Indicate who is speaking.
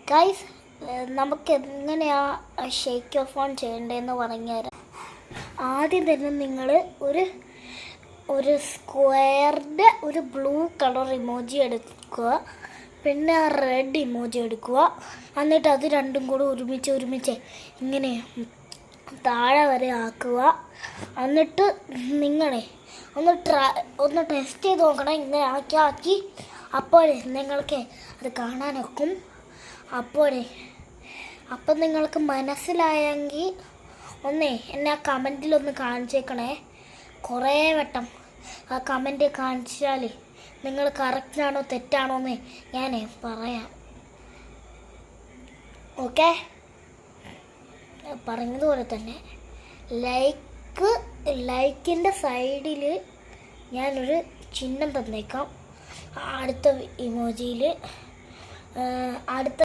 Speaker 1: Guys, നമുക്ക് എങ്ങനെയാണ് shake of on ചെയ്യേണ്ടതെന്ന് പറഞ്ഞുതരാം. ആദ്യം തന്നെ നിങ്ങൾ ഒരു സ്ക്വയറിൻ്റെ ഒരു ബ്ലൂ കളർ ഇമോജി എടുക്കുക, പിന്നെ റെഡ് ഇമോജി എടുക്കുക. എന്നിട്ട് അത് രണ്ടും കൂടെ ഒരുമിച്ച് ഇങ്ങനെ താഴെ വരെ ആക്കുക. എന്നിട്ട് നിങ്ങളെ ഒന്ന് ടെസ്റ്റ് ചെയ്ത് നോക്കണം. ഇങ്ങനെ ആക്കി അപ്പോഴേ നിങ്ങൾക്ക് അത് കാണാനൊക്കും. അപ്പം നിങ്ങൾക്ക് മനസ്സിലായെങ്കിൽ എന്നെ ആ കമൻറ്റിലൊന്ന് കാണിച്ചേക്കണേ. കുറേ വട്ടം ആ കമൻറ്റ് കാണിച്ചാൽ നിങ്ങൾ കറക്റ്റാണോ തെറ്റാണോ എന്ന് ഞാൻ പറയാം. ഓക്കെ, പറഞ്ഞതുപോലെ തന്നെ ലൈക്കിൻ്റെ സൈഡിൽ ഞാനൊരു ചിഹ്നം തന്നേക്കാം. അടുത്ത ഇമോജിയിൽ അടുത്ത